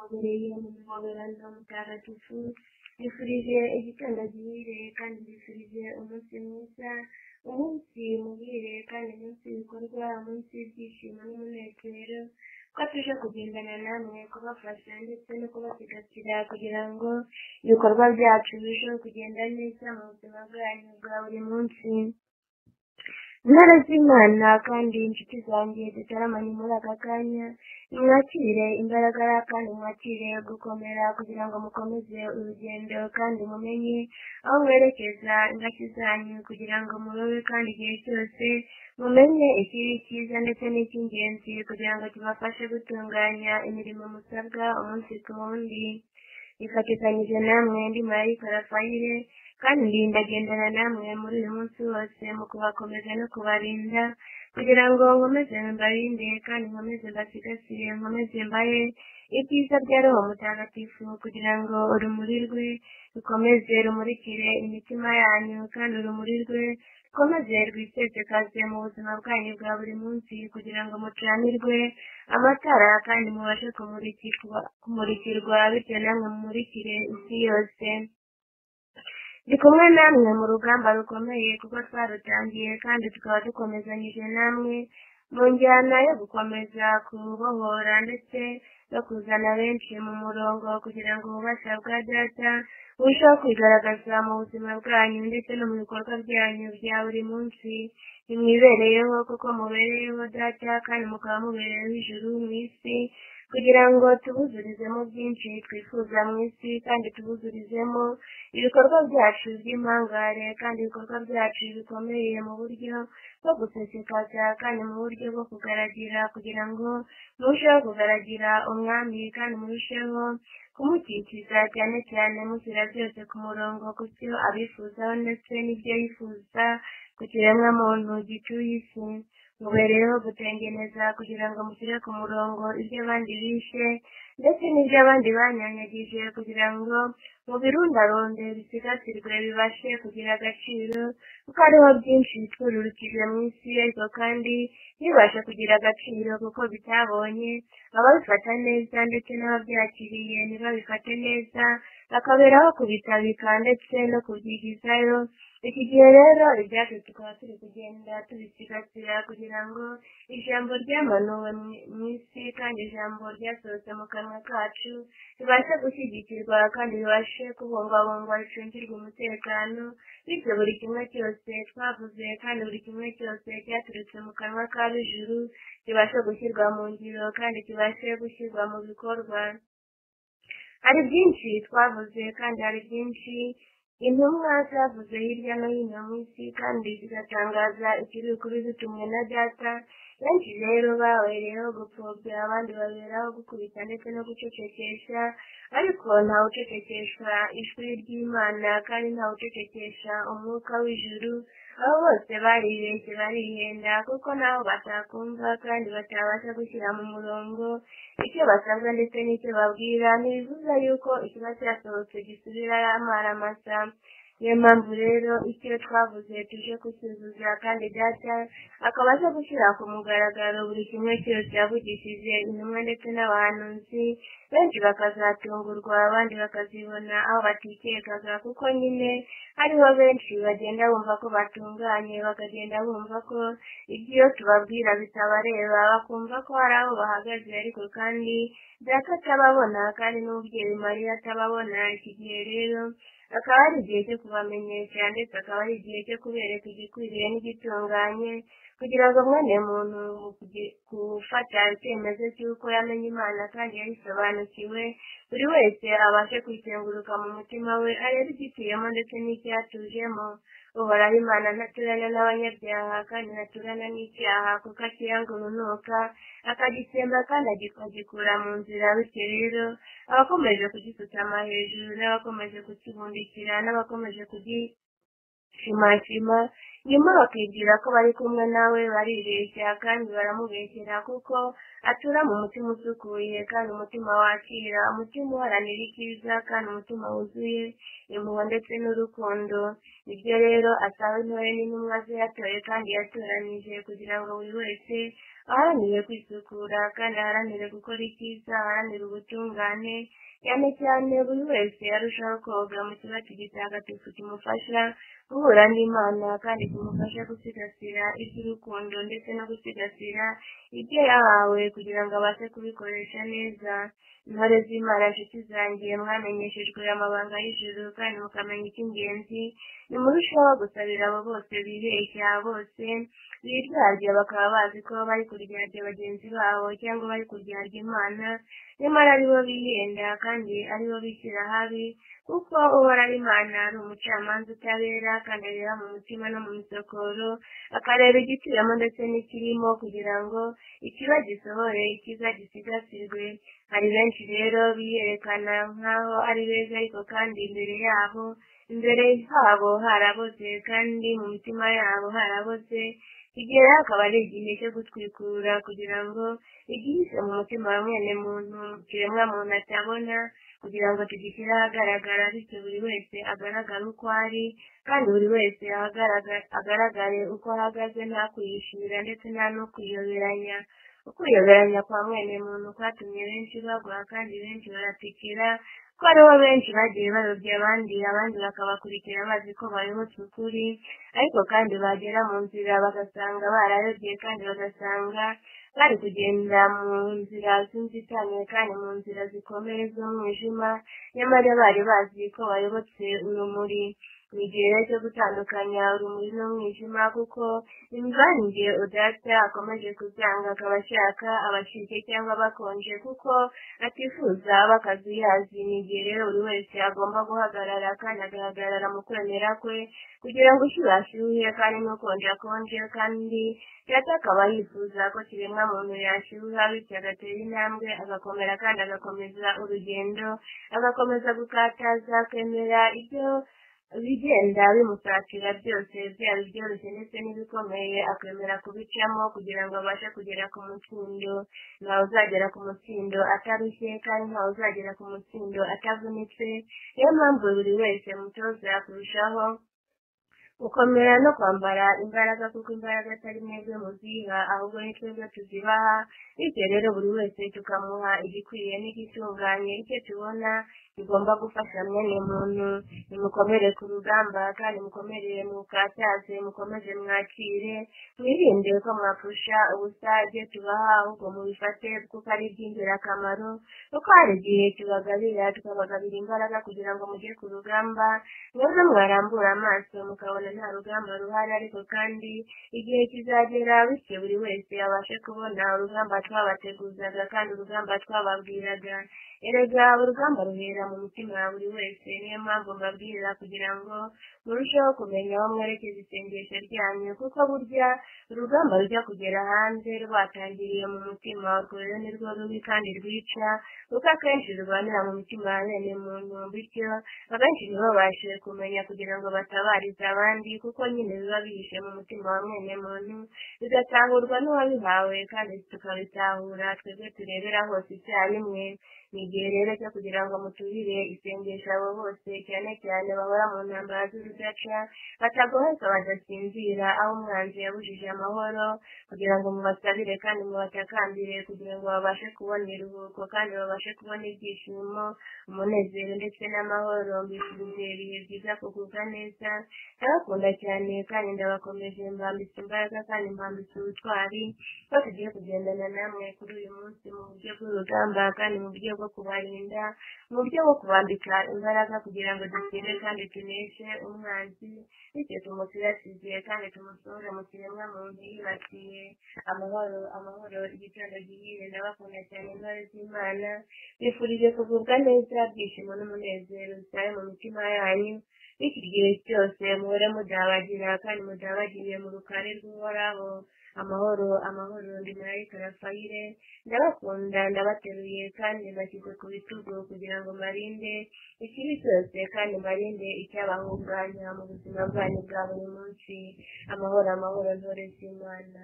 mubereye mu muhoberano mutagatifu nifurije igitondo gihire kandi nifurije umunsi mwiza, umunsi muhire kandi umunsi w'ibikorwa, umunsi w'ibyishimo n'umunezero, ko tuje kugendana namwe kubafasha ndetse no kubasigasira kugira ngo ibikorwa byacu birusheho kugenda neza mu buzima bwanyu bwa buri munsi. Ntara z'Imana kandi inshuti zanjye dutaramanye muri aka kanya, mwakire imbaraga kandi mwakire gukomera kugira ngo mukomeze urugendo kandi mumenye aho mwerekeza ingashyi zanyu kugira ngo murobe kandi igihe cyose mumenye ikibi cyiza ndetse n'icy'ingenzi kugira ngo kibafashe gutunganya imirimo musabwa umunsi ku wundi. Ifatikanyije namwe ndi Marayika Rafayire kandi ndagendana namwe muri uyu munsi wose mu kubakomeza no kubarinda kugira ngo nkomeze mbarinde kandi nkomeze mbasigasire, nkomeze mbahe ibyiza bya Roho Mutagatifu kugira ngo urumuri rwe rukomeze rumurikire imitima yanyu kandi urumuri rwe rukomeze rwisesekaze mu buzima bwanyu bwa buri munsi kugira ngo mucanirwe amatara kandi mubashe kumurikirwa bityo namwe mumurikire isi yose. Ndi kumwe namwe mu rugamba rukomeye kuko twarutangiye kandi tukaba dukomezanyije namwe mu njyana yo gukomeza kubohora ndetse no kuzana benshi mu murongo kugira ngo ububasha bwa Data burusheho kwigaragaza mu buzima bwanyu ndetse no mu bikorwa byanyu bya buri munsi. Nimwibereyeho kuko mubereyeho Data kandi mukaba mubereyeho ijuru mu isi kugira ngo tubuzurizemo byinshi twifuza mu isi kandi tubuzurizemo ibikorwa byacu by'impangare kandi ibikorwa byacu bikomeye mu buryo bwo gusesekaza kandi mu buryo bwo kugaragira kugira ngo murusheho kugaragira umwami kandi murusheho kumukikiza cyane cyane mushyira byose ku murongo ku byo abifuzaho ndetse n'ibyo yifuza ku kiremwamuntu gituye isi. Mubereyeho gutengeneza kugira ngo mushyire ku murongo ibyo abandi bishe ndetse n'ibyo abandi banyanyagije kugira ngo mubirundarunde bisigasirwe bibashe kugira agaciro kuko hariho byinshi bitwururukije mu isi ariko kandi ntibibashe kugira agaciro kuko bitabonye ababifata neza ndetse n'ababyakiriye ntibabifate neza bakaberaho kubitabika ndetse no kubyigizayo. Iki gihe rero ibyacu tukaba turi kugenda tubisigasira kugira ngo ijambo ryamanuwe mu isi kandi ijambo ryasohotse mu kanwa kacu ribashe gushyigikirwa kandi ribashe kubungwabungwa ricungirwe umutekano, bityo buri kimwe cyose twavuze kandi buri kimwe cyose cyaturutse mu kanwa k'ab'ijuru kibashe gushyirwa mu ngiro kandi kibashe gushyirwa mu bikorwa. Hari byinshi twavuze kandi hari byinshi intumwa zavuze hirya no hino mu isi kandi zigatangaza ikiri ukuri zitumwe na Data. Benshi rero babereyeho gupfobya, abandi baberaho gukubita ndetse no gucecekesha, ariko ntawe ucecekesha ijwi ry'Imana kandi ntawe ucecekesha umwuka w'ijuru. Abo bose baribeshye barihenda kuko nabo batakumva kandi batabasha gushyira mu murongo icyo basabwa ndetse n'icyo babwira. Ntibivuze yuko ikiba cyasohotse gisubira amaramasa. Niyo mpamvu rero icyo twavuze tuje kucyuzuza kandi Data akaba aje gushyira ku mugaragaro buri kimwe cyose yavugishije intumwa ndetse n'abahanuzi. Benshi bakazatungurwa abandi bakazibona aho batikekaga kuko nyine hariho benshi bagenda bumva ko batunganye bakagenda bumva ko ibyo tubabwira bitabareba, bakumva ko hari aho bahagaze ariko kandi Data atababona kandi n'umubyeyi Mariya atababona. Iki gihe rero akaba ari igihe cyo kubamenyesha ndetse akaba ari igihe cyo kubereka igikwiriye n'igitunganye kugira ngo mwene muntu gufata icyemezo cy'uko yamenye Imana kandi yayisobanukiwe buri wese abashe kwikenguruka mu mutima we arebe igikuyemo ndetse n'icyatujemo. Uhoraho Imana ntaturana n'abanyabyaha kandi ntaturana n'icyaha kuko akiyanga urunuka akagisemba kandi akagikura mu nzira. Bityo rero abakomeje kugisutama hejuru n'abakomeje kukibundikira n'abakomeje kugishimashima nyuma bakibwira ko bari kumwe nawe baribeshya kandi baramubeshyera kuko atura mu mutima usukuye kandi umutima wakira, umutima uharanira icyiza kandi umutima wuzuye impuhwe ndetse n'urukundo. Nibyo rero asaba intore n'intumwa ze yatoye kandi yatoranije kugira ngo buri wese aharanire kwisukura kandi aharanire gukora icyiza, aharanire ubutungane, cyane cyane buri wese arushaho koga mu kibazo gitagatifu kimufasha guhura n'Imana kandi kimufasha gusigasira iby'urukundo ndetse no gusigasira ibyo yahawe kugira ngo abashe kubikoresha neza. Intore z'Imana, nshuti zanjye, mwamenyeshejwe amabanga y'ijuru kandi mukamenya icy'ingenzi, nimurushaho gusabira abo bose bibeshya, bose biryarya bakaba bazi ko bari kuryarya bagenzi babo cyangwa bari kuryarya Imana, nyamara aribo bihenda kandi aribo bishyira habi, kuko uhora ari Imana ari umucamanza utabera kandi areba mu mutima no mu misokoro, akareba igiciyemo ndetse n'ikirimo kugira ngo ikiba gisohore, ikiza gisigasirwe. Hari benshi rero biyerekana nk'aho ari beza, ariko kandi imbere habo haraboze kandi mu mitima yabo haraboze. Kigera akaba ari igihe cyo gutwikura kugira ngo igihishe mu mutima wa mwene muntu, kiremwa muntu atabona, kugira ngo tugishyire ahagaragara, bityo buri wese agaragare uko ari kandi buri wese agaragare uko ahagaze, nta kwiyishimira ndetse nta no kwiyoberanya. Ukwiyoberanya kwa mwene muntu kwatumye benshi bagwa kandi benshi baratikira, ko aribo benshi bagiye bayobya abandi bakabakurikira bazi ko bayobotse ukuri, ariko kandi bagera mu nzira bagasanga barayobye kandi bagasanga bari kugenda mu nzira z'inzitane kandi mu nzira zikomeye z'umwijima, nyamara bari bazi ko bayobotse urumuri. Ni igihe cyo gutandukanya urumuri n'umwijima, kuko imibanire udata akomeje kubyanga, akaba ashaka abashike cyangwa bakonje kuko atifuza bakazuyazi. Ni igihe rero buri wese agomba guhagarara kandi agahagarara mu kwemera kwe kugira ngo ushyuhe ashyuhe kandi n'ukonje akonje, kandi data akaba yifuza ko kiremwa muntu yashyuha, bityo agatera intambwe agakomera kandi agakomeza urugendo, agakomeza gukataza kwemera ibyo bigenda bimusatira byose, byaba ibyoroshye ndetse n'ibikomeye, akemera kubicamo kugira ngo abashe kugera ku mutsindo. Ntawe uzagera ku mutsindo atarushye kandi ntawe uzagera ku mutsindo atavunitse. Niyo mpamvu buri wese mutoza kurushaho gukomera no kwambara imbaraga, kuko imbaraga atari mwebwe muziha, ahubwo ni twebwe tuzibaha. Bityo rero buri wese tukamuha igikwiye n'igitunganye, icyo tubona kigomba gufasha mwene muntu. Nimukomere ku rugamba kandi mukomerere mu bukataze, mukomeze mwakire, mwirinde ko mwapfusha ubusa ibyo tubaha, ahubwo mubifate kuko ari iby'ingirakamaro, kuko hari igihe tukabagabira imbaraga kugira ngo mujye ku rugamba, mwebwe mwarambura amaso mukabona nta rugamba ruhari, ariko kandi igihe kizagera bityo buri wese abashe kubona urugamba twabateguzaga kandi urugamba twababwiraga. Erega urugamba ruhera mu mutima wa buri wese. Niyo mpamvu mbabwira kugira ngo murusheho kumenya aho mwerekeza isengesho ryanyu, kuko burya urugamba rujya kugera hanze rwatangiriye mu mutima. Urwo rero ni rwo rubi kandi rwica, kuko akenshi rurwanira mu mitima ya bene muntu, bityo abenshi ntibabashe kumenya kugira ngo batabarize abandi, kuko nyine biba bihishe mu mutima wa mwene muntu, bigatahurwa n'uwabihawe kandi tukabitahura twebwe turebera hose icyarimwe. Ni igihe rero cyo kugira ngo muturire isengesho abo bose, cyane cyane bahora mu ntambara z'urudaca, batagoheka badasinzira, aho umwanzi yabujije amahoro, kugira ngo mubasabire kandi mubatakambire kugira ngo babashe kubona iruhuko kandi babashe kubona ibyishimo, umunezero ndetse n'amahoro. Mbifurije ibihe byiza, kugubwa neza. Ndabakunda cyane kandi ndabakomeje, mbambitse imbaraga kandi mbambitse ubutwari, ko tugiye kugendana namwe kuri uyu munsi mu buryo bw'urugamba kandi mu buryo bwo kubarinda, mu buryo bwo kubambika imbaraga kugira ngo dutsinde kandi tuneshe umwanzi, bityo tumusigasire kandi tumusohore mu kiremwa muntu yibasiye. Amahoro igitondo gihire. Ndabakunda cyane intore z'Imana, bifurije kugubwa neza, byishimo n'umunezero bisabe mu mitima yanyu, bityo igihe cyose muhore mudabagira kandi mudabagiriye mu rukari rw'Uhoraho. Amahoro ndi Marayika Rafayire, ndabakunda, ndabateruye kandi mbashyize ku bitugu kugira ngo mbarinde ikibi cyose kandi mbarinde icyabahunganya mu buzima bwanyu bwa buri munsi. Amahoro ntore z'Imana.